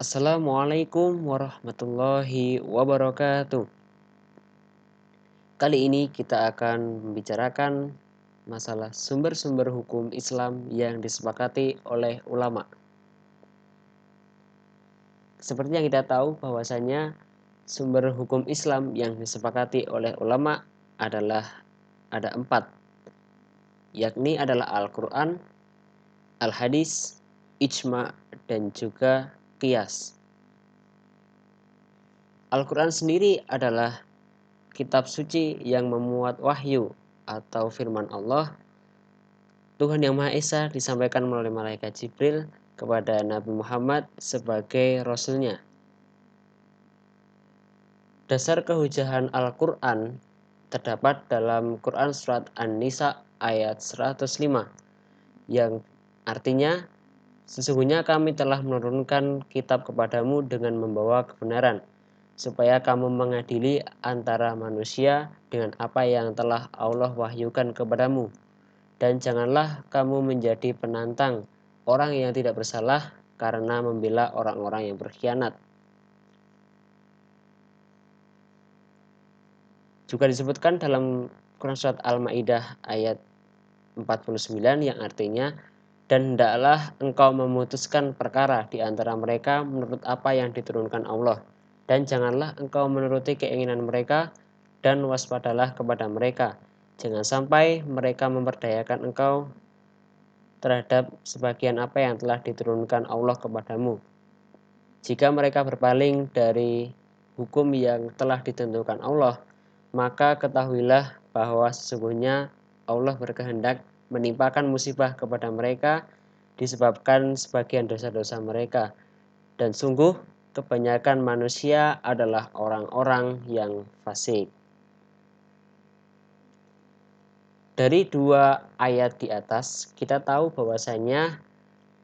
Assalamualaikum warahmatullahi wabarakatuh. Kali ini kita akan membicarakan masalah sumber-sumber hukum Islam yang disepakati oleh ulama. Seperti yang kita tahu bahwasanya sumber hukum Islam yang disepakati oleh ulama adalah ada 4, yakni adalah Al-Quran, Al-Hadis, Ijma, dan juga Qiyas. Al-Quran sendiri adalah kitab suci yang memuat wahyu atau firman Allah, Tuhan Yang Maha Esa, disampaikan melalui malaikat Jibril kepada Nabi Muhammad sebagai Rasulnya. Dasar kehujahan Al-Quran terdapat dalam Quran Surat An-Nisa ayat 105 yang artinya, sesungguhnya kami telah menurunkan kitab kepadamu dengan membawa kebenaran, supaya kamu mengadili antara manusia dengan apa yang telah Allah wahyukan kepadamu. Dan janganlah kamu menjadi penantang orang yang tidak bersalah karena membela orang-orang yang berkhianat. Juga disebutkan dalam Quran Surat Al-Ma'idah ayat 49 yang artinya, dan hendaklah engkau memutuskan perkara di antara mereka menurut apa yang diturunkan Allah, dan janganlah engkau menuruti keinginan mereka, dan waspadalah kepada mereka, jangan sampai mereka memperdayakan engkau terhadap sebagian apa yang telah diturunkan Allah kepadamu. Jika mereka berpaling dari hukum yang telah ditentukan Allah, maka ketahuilah bahwa sesungguhnya Allah berkehendak menimpakan musibah kepada mereka disebabkan sebagian dosa-dosa mereka, dan sungguh kebanyakan manusia adalah orang-orang yang fasik. Dari 2 ayat di atas kita tahu bahwasanya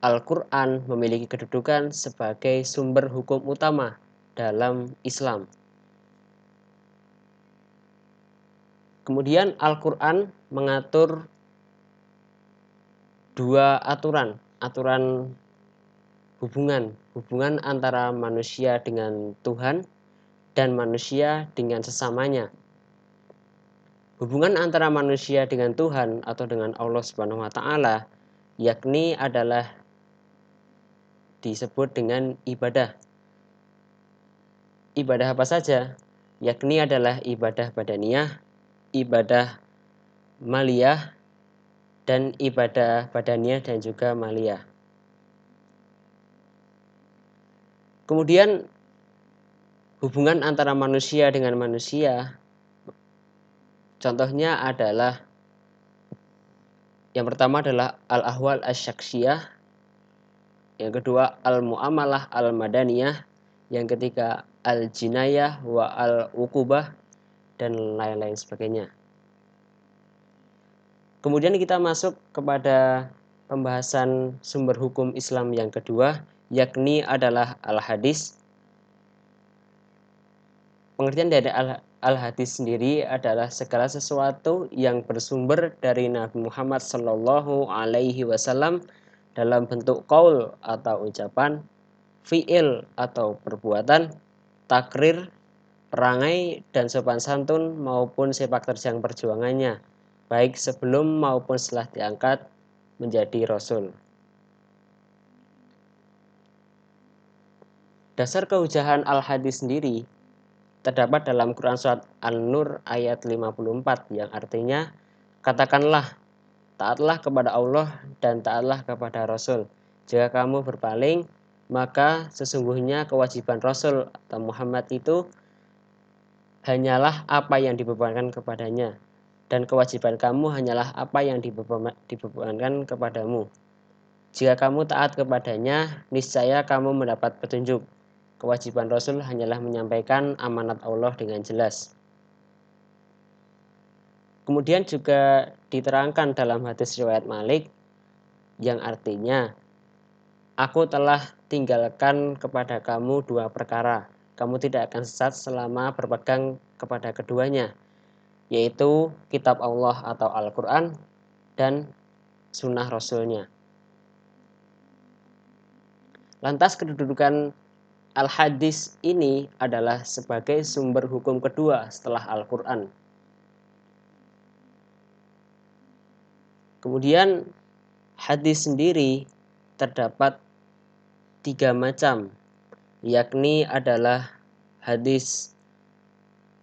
Al-Quran memiliki kedudukan sebagai sumber hukum utama dalam Islam. Kemudian Al-Quran mengatur 2 aturan hubungan antara manusia dengan Tuhan dan manusia dengan sesamanya. Hubungan antara manusia dengan Tuhan atau dengan Allah Subhanahu wa taala yakni adalah disebut dengan ibadah. Ibadah apa saja? Yakni adalah ibadah badaniyah, ibadah maliyah, dan ibadah badaniyah dan juga maliyah. Kemudian hubungan antara manusia dengan manusia, contohnya adalah yang pertama adalah al-ahwal asy-syakhsiyah, yang kedua al-muamalah al-madaniyah, yang ketiga al-jinayah wa al-uqubah, dan lain-lain sebagainya. Kemudian kita masuk kepada pembahasan sumber hukum Islam yang kedua, yakni adalah al-hadis. Pengertian dari al-hadis sendiri adalah segala sesuatu yang bersumber dari Nabi Muhammad Shallallahu Alaihi Wasallam dalam bentuk qaul atau ucapan, fi'il atau perbuatan, takrir, perangai, dan sopan santun maupun sepak terjang perjuangannya, baik sebelum maupun setelah diangkat menjadi Rasul. Dasar kehujahan al-hadis sendiri terdapat dalam Quran Surat An-Nur ayat 54 yang artinya, katakanlah, taatlah kepada Allah dan taatlah kepada Rasul. Jika kamu berpaling, maka sesungguhnya kewajiban Rasul atau Muhammad itu hanyalah apa yang dibebankan kepadanya, dan kewajiban kamu hanyalah apa yang dibebankan kepadamu. Jika kamu taat kepadanya, niscaya kamu mendapat petunjuk. Kewajiban Rasul hanyalah menyampaikan amanat Allah dengan jelas. Kemudian juga diterangkan dalam hadis riwayat Malik yang artinya, aku telah tinggalkan kepada kamu 2 perkara. Kamu tidak akan sesat selama berpegang kepada keduanya, yaitu kitab Allah atau Al-Quran dan sunnah Rasulnya. Lantas kedudukan Al-Hadis ini adalah sebagai sumber hukum kedua setelah Al-Quran. Kemudian hadis sendiri terdapat 3 macam, yakni adalah hadis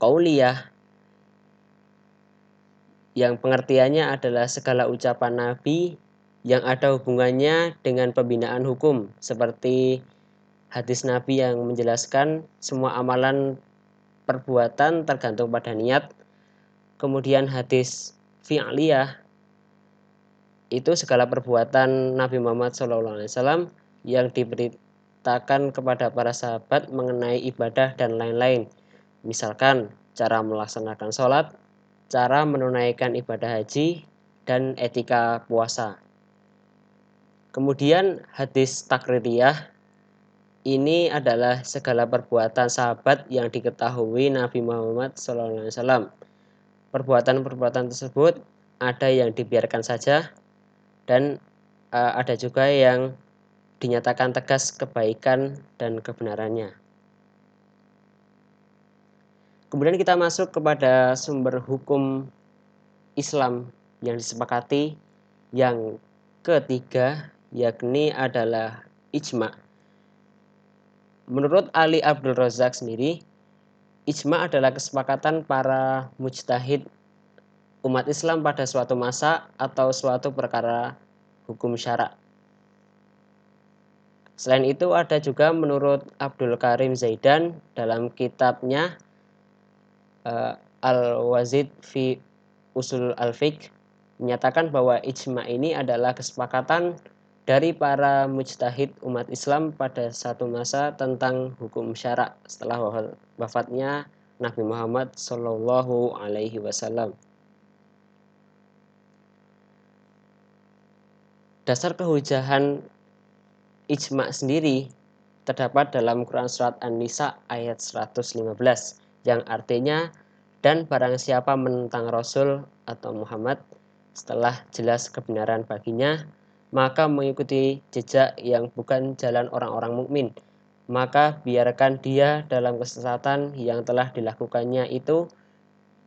qauliyah yang pengertiannya adalah segala ucapan Nabi yang ada hubungannya dengan pembinaan hukum, seperti hadis Nabi yang menjelaskan semua amalan perbuatan tergantung pada niat. Kemudian hadis fi'liyah itu segala perbuatan Nabi Muhammad SAW yang diberitakan kepada para sahabat mengenai ibadah dan lain-lain. Misalkan cara melaksanakan sholat, cara menunaikan ibadah haji, dan etika puasa. Kemudian hadis takririyah ini adalah segala perbuatan sahabat yang diketahui Nabi Muhammad SAW. Perbuatan-perbuatan tersebut ada yang dibiarkan saja, dan ada juga yang dinyatakan tegas kebaikan dan kebenarannya. Kemudian kita masuk kepada sumber hukum Islam yang disepakati yang ketiga, yakni adalah ijma. Menurut Ali Abdul Razak sendiri, ijma adalah kesepakatan para mujtahid umat Islam pada suatu masa atau suatu perkara hukum syara. Selain itu ada juga menurut Abdul Karim Zaidan dalam kitabnya Al-Wazid fi Usul Al-Fiqh menyatakan bahwa ijma ini adalah kesepakatan dari para mujtahid umat Islam pada satu masa tentang hukum syara setelah wafatnya Nabi Muhammad Shallallahu Alaihi Wasallam. Dasar kehujahan ijma sendiri terdapat dalam Quran Surat An-Nisa ayat 115 yang artinya, dan barang siapa menentang Rasul atau Muhammad setelah jelas kebenaran baginya, maka mengikuti jejak yang bukan jalan orang-orang mukmin, maka biarkan dia dalam kesesatan yang telah dilakukannya itu,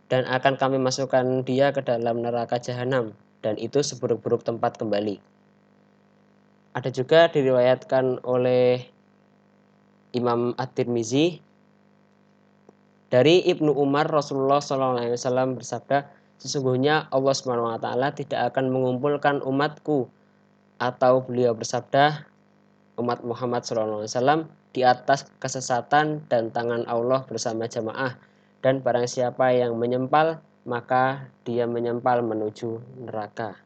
dan akan kami masukkan dia ke dalam neraka jahanam, dan itu seburuk-buruk tempat kembali. Ada juga diriwayatkan oleh Imam At-Tirmizi dari Ibnu Umar, Rasulullah SAW bersabda, sesungguhnya Allah SWT tidak akan mengumpulkan umatku, atau beliau bersabda, umat Muhammad SAW di atas kesesatan dan tangan Allah bersama jamaah, dan barang siapa yang menyempal, maka dia menyempal menuju neraka.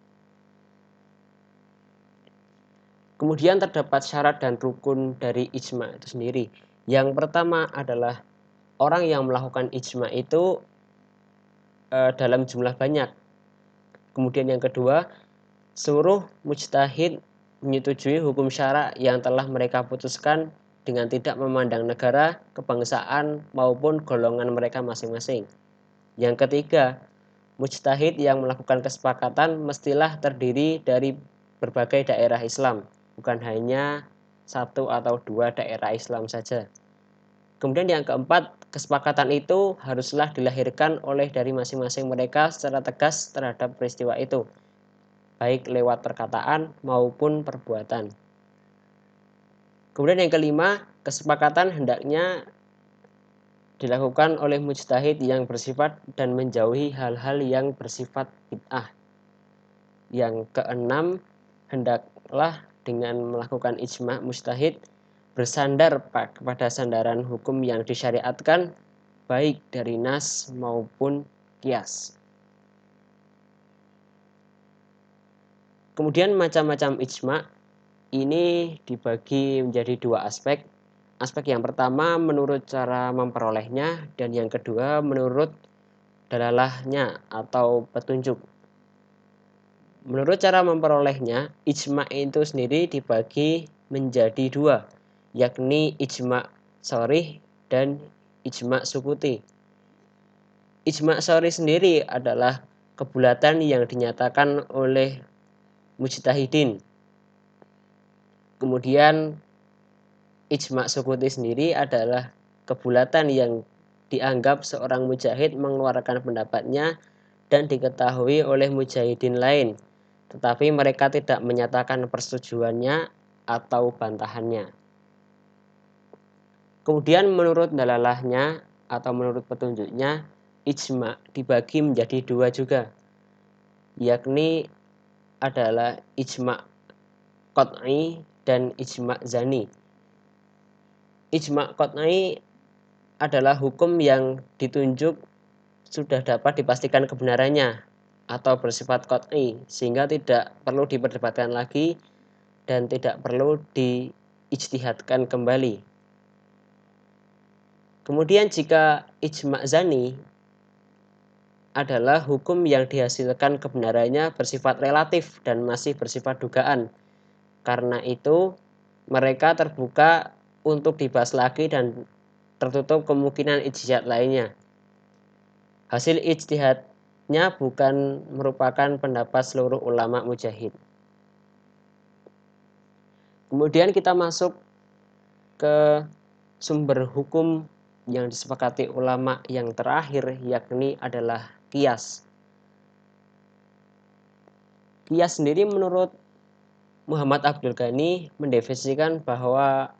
Kemudian terdapat syarat dan rukun dari ijma itu sendiri. Yang pertama adalah orang yang melakukan ijma itu dalam jumlah banyak. Kemudian yang kedua, seluruh mujtahid menyetujui hukum syara yang telah mereka putuskan dengan tidak memandang negara, kebangsaan, maupun golongan mereka masing-masing. Yang ketiga, mujtahid yang melakukan kesepakatan mestilah terdiri dari berbagai daerah Islam, bukan hanya satu atau dua daerah Islam saja. Kemudian yang keempat, kesepakatan itu haruslah dilahirkan oleh dari masing-masing mereka secara tegas terhadap peristiwa itu, baik lewat perkataan maupun perbuatan. Kemudian yang kelima, kesepakatan hendaknya dilakukan oleh mujtahid yang bersifat dan menjauhi hal-hal yang bersifat bid'ah. Yang keenam, hendaklah dengan melakukan ijma mujtahid bersandar kepada sandaran hukum yang disyariatkan, baik dari nas maupun qiyas. Kemudian macam-macam ijma ini dibagi menjadi dua aspek. Aspek yang pertama menurut cara memperolehnya, dan yang kedua menurut dalalahnya atau petunjuk. Menurut cara memperolehnya, ijma itu sendiri dibagi menjadi dua, yakni ijma shorih dan ijma sukuti. Ijma shorih sendiri adalah kebulatan yang dinyatakan oleh mujtahidin. Kemudian ijma' sukuti sendiri adalah kebulatan yang dianggap seorang mujahid mengeluarkan pendapatnya dan diketahui oleh mujahidin lain, tetapi mereka tidak menyatakan persetujuannya atau bantahannya. Kemudian menurut dalalahnya atau menurut petunjuknya, ijma' dibagi menjadi dua juga, yakni adalah ijma' qat'i dan ijma' zani. Ijma' qat'i adalah hukum yang ditunjuk sudah dapat dipastikan kebenarannya atau bersifat qat'i sehingga tidak perlu diperdebatkan lagi dan tidak perlu diijtihadkan kembali. Kemudian jika ijma' zani adalah hukum yang dihasilkan kebenarannya bersifat relatif dan masih bersifat dugaan. Karena itu mereka terbuka untuk dibahas lagi dan tertutup kemungkinan ijtihad lainnya. Hasil ijtihadnya bukan merupakan pendapat seluruh ulama mujahid. Kemudian kita masuk ke sumber hukum yang disepakati ulama yang terakhir, yakni adalah qiyas. Qiyas sendiri menurut Muhammad Abdul Ghani mendefinisikan bahwa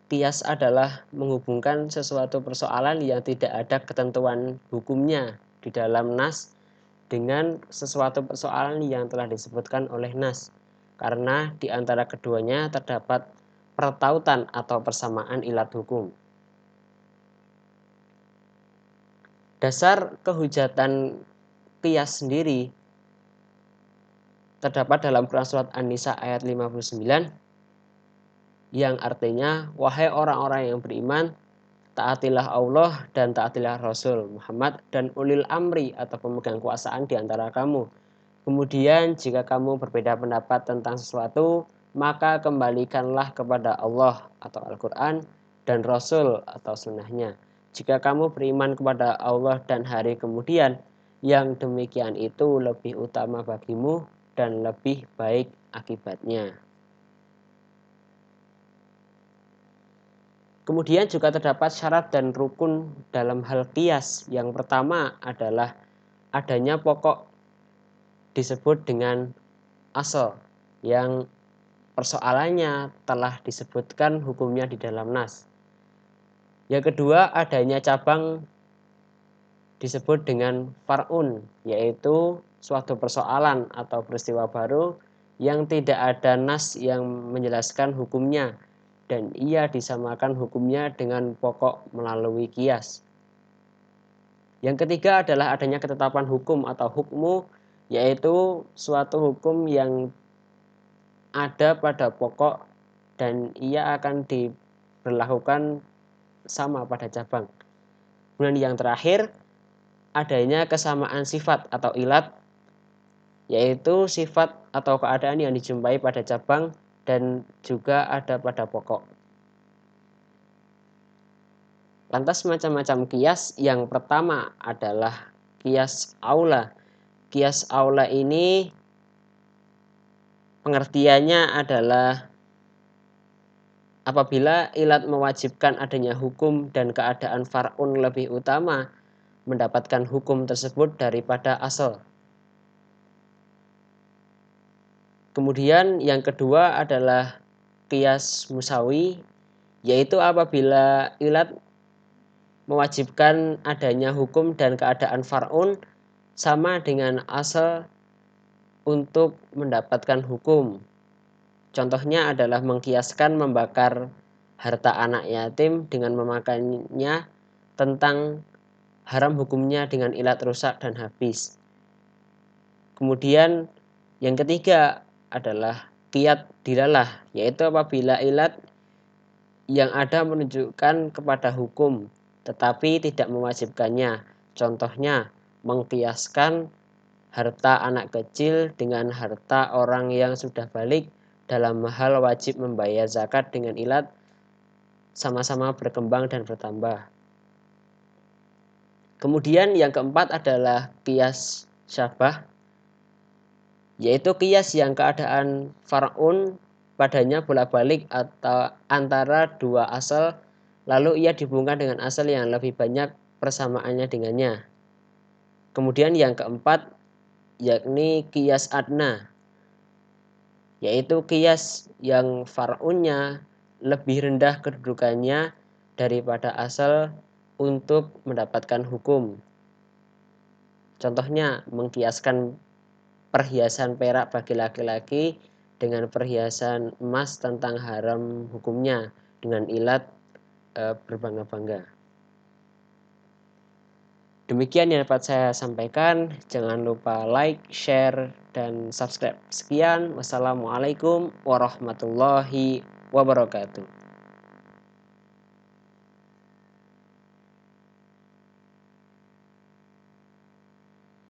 qiyas adalah menghubungkan sesuatu persoalan yang tidak ada ketentuan hukumnya di dalam nas dengan sesuatu persoalan yang telah disebutkan oleh nas, karena di antara keduanya terdapat pertautan atau persamaan ilat hukum. Dasar kehujatan qiyas sendiri terdapat dalam Quran Surat An-Nisa ayat 59 yang artinya, wahai orang-orang yang beriman, taatilah Allah dan taatilah Rasul Muhammad dan ulil amri atau pemegang kuasaan di antara kamu. Kemudian jika kamu berbeda pendapat tentang sesuatu, maka kembalikanlah kepada Allah atau Al-Quran dan Rasul atau sunnahnya. Jika kamu beriman kepada Allah dan hari kemudian, yang demikian itu lebih utama bagimu dan lebih baik akibatnya. Kemudian juga terdapat syarat dan rukun dalam hal qiyas. Yang pertama adalah adanya pokok disebut dengan asal yang persoalannya telah disebutkan hukumnya di dalam nas. Yang kedua adanya cabang disebut dengan far'un, yaitu suatu persoalan atau peristiwa baru yang tidak ada nas yang menjelaskan hukumnya dan ia disamakan hukumnya dengan pokok melalui qiyas. Yang ketiga adalah adanya ketetapan hukum atau hukmu, yaitu suatu hukum yang ada pada pokok dan ia akan diberlakukan sama pada cabang. Kemudian yang terakhir adanya kesamaan sifat atau ilat, yaitu sifat atau keadaan yang dijumpai pada cabang dan juga ada pada pokok. Lantas macam-macam qiyas. Yang pertama adalah qiyas aula. Qiyas aula ini pengertiannya adalah apabila ilat mewajibkan adanya hukum dan keadaan far'un lebih utama mendapatkan hukum tersebut daripada asal. Kemudian yang kedua adalah qiyas musawi, yaitu apabila ilat mewajibkan adanya hukum dan keadaan far'un sama dengan asal untuk mendapatkan hukum. Contohnya adalah mengkiaskan membakar harta anak yatim dengan memakannya tentang haram hukumnya dengan ilat rusak dan habis. Kemudian yang ketiga adalah qiyas dilalah, yaitu apabila ilat yang ada menunjukkan kepada hukum tetapi tidak mewajibkannya. Contohnya mengkiaskan harta anak kecil dengan harta orang yang sudah balik dalam hal wajib membayar zakat dengan ilat sama-sama berkembang dan bertambah. Kemudian yang keempat adalah qiyas syabah, yaitu qiyas yang keadaan far'un padanya bolak-balik atau antara dua asal, lalu ia dihubungkan dengan asal yang lebih banyak persamaannya dengannya. Kemudian yang keempat yakni qiyas adna, yaitu qiyas yang far'unnya lebih rendah kedudukannya daripada asal untuk mendapatkan hukum. Contohnya mengkiaskan perhiasan perak bagi laki-laki dengan perhiasan emas tentang haram hukumnya dengan ilat berbangga-bangga. Demikian yang dapat saya sampaikan. Jangan lupa like, share, dan subscribe. Sekian. Wassalamualaikum warahmatullahi wabarakatuh.